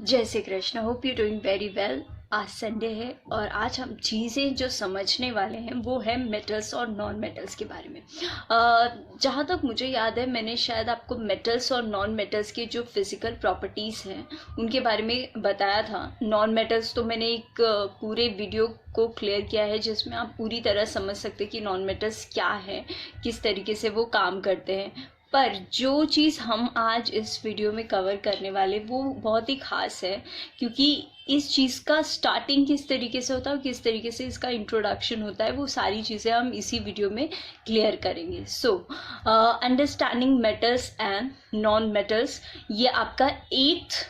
जय Shri Krishna. Hope you doing very well. आज Sunday है और आज हम चीज़ें जो समझने वाले हैं वो है मेटल्स और नॉन मेटल्स के बारे में। जहाँ तक मुझे याद है मैंने शायद आपको मेटल्स और नॉन मेटल्स के जो फिज़िकल प्रॉपर्टीज़ हैं उनके बारे में बताया था। नॉन मेटल्स तो मैंने एक पूरे वीडियो को क्लियर किया है जिसमें आप पूरी तरह समझ सकते हैं कि नॉन मेटल्स क्या है, किस तरीके से वो काम करते हैं। पर जो चीज़ हम आज इस वीडियो में कवर करने वाले वो बहुत ही ख़ास है, क्योंकि इस चीज़ का स्टार्टिंग किस तरीके से होता है और किस तरीके से इसका इंट्रोडक्शन होता है वो सारी चीज़ें हम इसी वीडियो में क्लियर करेंगे। So understanding metals and non metals, ये आपका 8th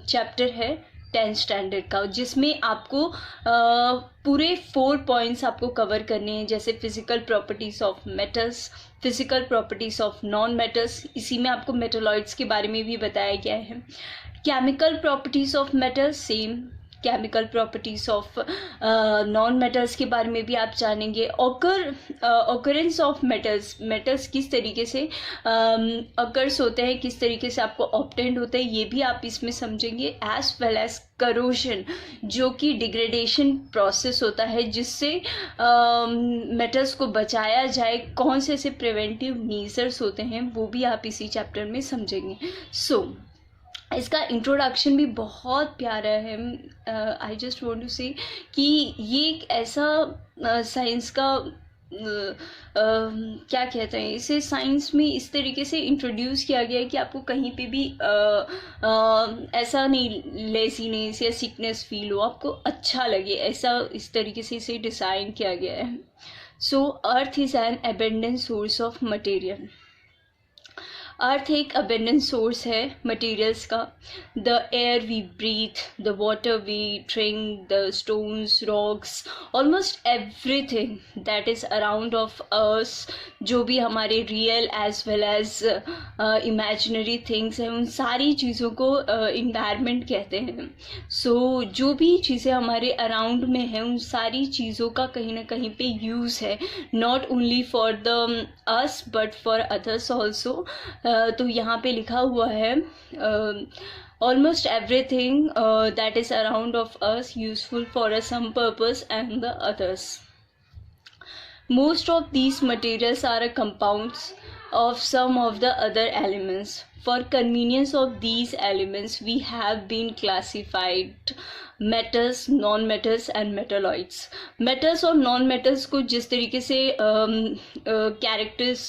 चैप्टर है 10th स्टैंडर्ड का, जिसमें आपको पूरे 4 पॉइंट्स आपको कवर करने हैं, जैसे physical properties of metals, physical properties of non metals. इसी में आपको मेटलॉइड्स के बारे में भी बताया गया है। Chemical properties of metals, same chemical properties of non metals के बारे में भी आप जानेंगे। ऑकरेंस ऑफ मेटल्स किस तरीके से अकर्स होते हैं, किस तरीके से आपको ऑब्टेंड होते हैं, ये भी आप इसमें समझेंगे। एज वेल एज करोशन, जो कि डिग्रेडेशन प्रोसेस होता है जिससे मेटल्स को बचाया जाए, कौन से ऐसे प्रिवेंटिव मेजर्स होते हैं वो भी आप इसी चैप्टर में समझेंगे। इसका इंट्रोडक्शन भी बहुत प्यारा है। आई जस्ट वांट टू से कि ये एक ऐसा साइंस का क्या कहते हैं इसे, साइंस में इस तरीके से इंट्रोड्यूस किया गया है कि आपको कहीं पे भी ऐसा नहीं लेजीनेस या सिकनेस फील हो, आपको अच्छा लगे, ऐसा इस तरीके से इसे डिज़ाइन किया गया है। So earth is an abundant source of material. Earth एक अबेंडेंट सोर्स है मटेरियल्स का। The air we breathe, the water we drink, the stones, rocks, almost everything that is around of us, जो भी हमारे real as well as imaginary things हैं, उन सारी चीज़ों को इन्वायरमेंट कहते हैं। सो जो भी चीज़ें हमारे अराउंड में हैं उन सारी चीज़ों का कहीं ना कहीं पे यूज़ है, not only for the us but for others also. तो यहाँ पे लिखा हुआ है almost everything that is around of us useful for a some purpose and the others. Most of these materials are a compounds of some of the other elements. For convenience of these elements, we have been classified metals, non-metals and metalloids. Metals और non-metals को जिस तरीके से characters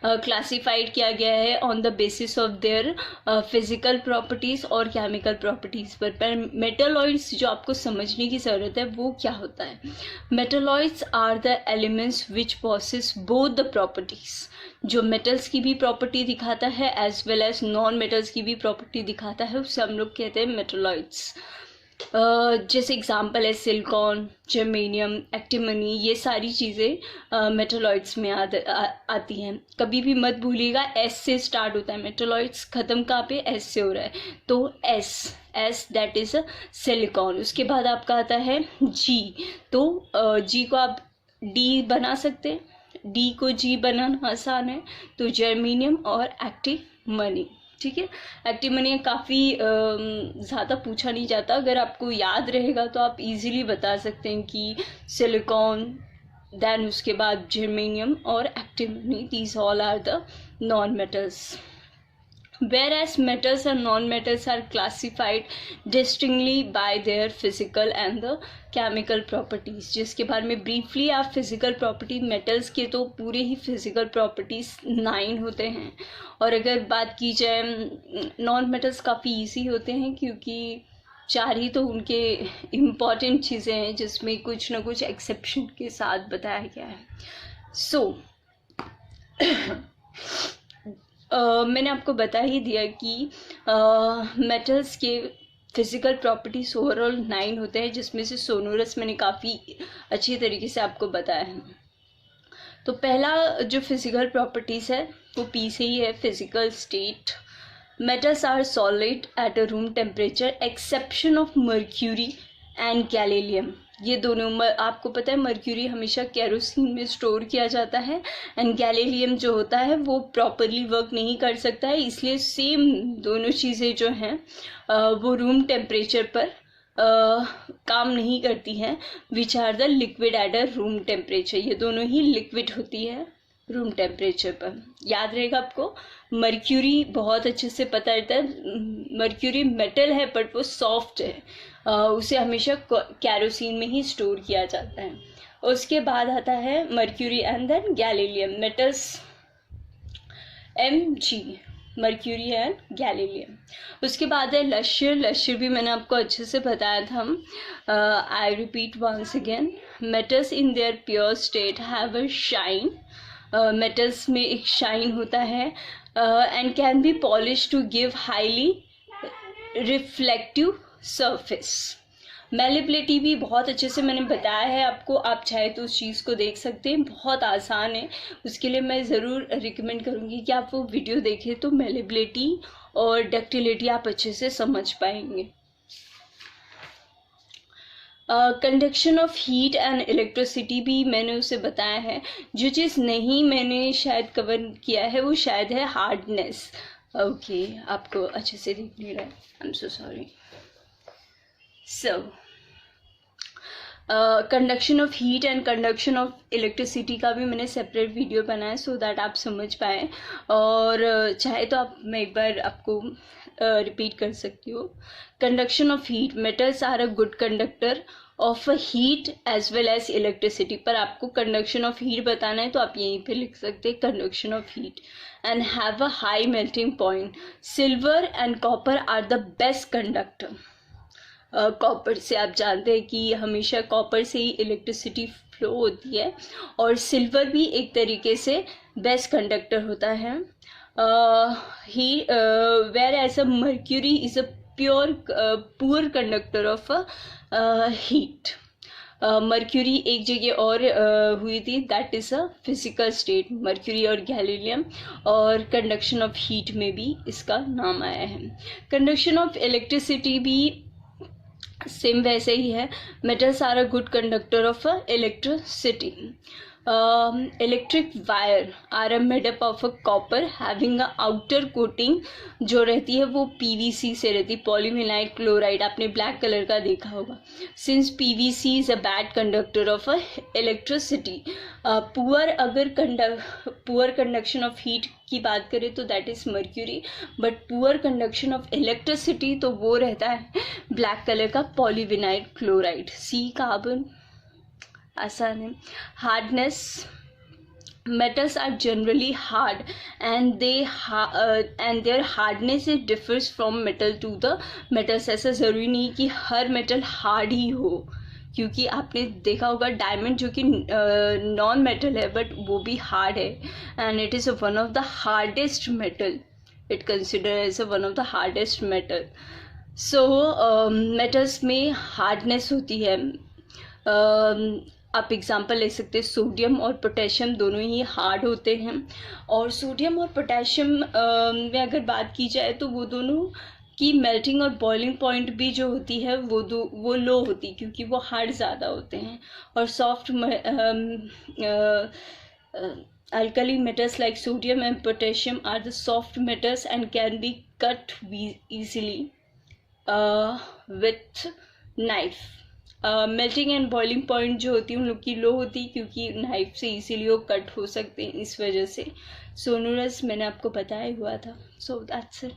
classified किया गया है on the basis of their physical properties और chemical properties पर मेटलॉइड्स जो आपको समझने की ज़रूरत है वो क्या होता है। Metalloids are the elements which possess both the properties, जो मेटल्स की भी प्रॉपर्टी दिखाता है as well as non metals की भी प्रॉपर्टी दिखाता है, उससे हम लोग कहते हैं मेटलॉइड्स। जैसे एग्जांपल है सिलिकॉन, जर्मेनियम, एक्टिमनी, ये सारी चीज़ें मेटलॉइड्स में आती हैं। कभी भी मत भूलिएगा एस से स्टार्ट होता है मेटलॉइड्स, ख़त्म कहाँ पे, एस से हो रहा है, तो एस दैट इज़ सिलिकॉन। उसके बाद आपका आता है जी, तो जी को आप डी बना सकते हैं, डी को जी बनाना आसान है, तो जर्मेनियम और एक्टिमनी। ठीक है, एक्टिमनी काफ़ी ज़्यादा पूछा नहीं जाता, अगर आपको याद रहेगा तो आप इजीली बता सकते हैं कि सिलिकॉन, देन उसके बाद जर्मेनियम और antimony, these all are the non metals. Whereas metals and non-metals are classified distinctly by their physical and the chemical properties, जिसके बारे में briefly आप physical property, metals के तो पूरे ही physical properties 9 होते हैं, और अगर बात की जाए non-metals काफ़ी easy होते हैं क्योंकि 4 ही तो उनके important चीज़ें हैं जिसमें कुछ ना कुछ exception के साथ बताया गया है। मैंने आपको बता ही दिया कि मेटल्स के फिज़िकल प्रॉपर्टीज़ ओवरऑल 9 होते हैं, जिसमें से सोनोरस मैंने काफ़ी अच्छी तरीके से आपको बताया है। तो पहला जो फिज़िकल प्रॉपर्टीज़ है वो पी से ही है, physical state. Metals are solid at a room temperature exception of mercury and gallium. ये दोनों आपको पता है मर्क्यूरी हमेशा केरोसिन में स्टोर किया जाता है, एंड गैलीलियम जो होता है वो प्रॉपरली वर्क नहीं कर सकता है, इसलिए सेम दोनों चीज़ें जो हैं वो रूम टेम्परेचर पर काम नहीं करती हैं, which are the liquid at a room temperature. ये दोनों ही लिक्विड होती है रूम टेम्परेचर पर। याद रहेगा आपको, मर्क्यूरी बहुत अच्छे से पता रहता है, मर्क्यूरी मेटल है बट वो सॉफ्ट है, उसे हमेशा कैरोसिन में ही स्टोर किया जाता है। उसके बाद आता है mercury and then gallium metals, Mg, mercury and gallium. उसके बाद है लश्यर। लश्यर भी मैंने आपको अच्छे से बताया था। I repeat once again, metals in their pure state have a shine. Metals में एक शाइन होता है and can be polish to give highly reflective surface. Malleability भी बहुत अच्छे से मैंने बताया है आपको, आप चाहे तो उस चीज़ को देख सकते हैं, बहुत आसान है। उसके लिए मैं ज़रूर रिकमेंड करूँगी कि आप वो वीडियो देखें, तो मेलेबिलिटी और डक्टिलिटी आप अच्छे से समझ पाएंगे। Conduction of heat and electricity भी मैंने उसे बताया है। जो चीज़ नहीं मैंने शायद कवर किया है वो शायद है हार्डनेस। ओके, आपको अच्छे से दिख नहीं रहा है, I am so sorry. So conduction of heat and conduction of electricity का भी मैंने सेपरेट वीडियो बनाया सो दैट आप समझ पाएँ, और चाहे तो आप मैं एक बार आपको रिपीट कर सकती हूँ। Conduction of heat, metals are a good conductor of a heat as well as electricity. पर आपको कंडक्शन ऑफ हीट बताना है तो आप यहीं पे लिख सकते हैं conduction of heat, and have a high melting point. Silver and copper are the best conductor. Copper से आप जानते हैं कि हमेशा कॉपर से ही इलेक्ट्रिसिटी फ्लो होती है, और सिल्वर भी एक तरीके से बेस्ट कंडक्टर होता है। ही whereas a mercury is a poor conductor of heat. Mercury एक जगह और हुई थी, that is a physical state, mercury और गैलीलियम, और कंडक्शन ऑफ हीट में भी इसका नाम आया है। कंडक्शन ऑफ इलेक्ट्रिसिटी भी सेम वैसे ही है। Metals are a good conductor of electricity. Electric wire are made up of a copper having a outer coating, जो रहती है वो पीवीसी से रहती है, पॉलीविनाइल क्लोराइड, आपने ब्लैक कलर का देखा होगा। Since PVC is a bad conductor of a electricity, poor conduction of heat की बात करें तो that is mercury, but poor conduction of electricity तो वो रहता है ब्लैक कलर का पॉलीविनाइल क्लोराइड, सी कार्बन। आसान है। Hardness, metals are generally hard and their hardness it differs from metal to the metals। ऐसा ज़रूरी नहीं कि हर मेटल हार्ड ही हो, क्योंकि आपने देखा होगा डायमंड जो कि नॉन मेटल है बट वो भी हार्ड है, and it is one of the hardest metal, it consider as one of the hardest metal. So metals में हार्डनेस होती है। आप एग्जांपल ले सकते हैं, सोडियम और पोटेशियम दोनों ही हार्ड होते हैं, और सोडियम और पोटेशियम में अगर बात की जाए तो वो दोनों की मेल्टिंग और बॉइलिंग पॉइंट भी जो होती है वो लो होती, क्योंकि वो हार्ड ज़्यादा होते हैं। और soft alkali metals like sodium and potassium are the soft metals and can be cut easily with knife। Melting and boiling point जो होती है उन लोग की लो होती, क्योंकि नाइफ से इजीली वो कट हो सकते हैं, इस वजह से। सोनोरस मैंने आपको बताया हुआ था। So that's it.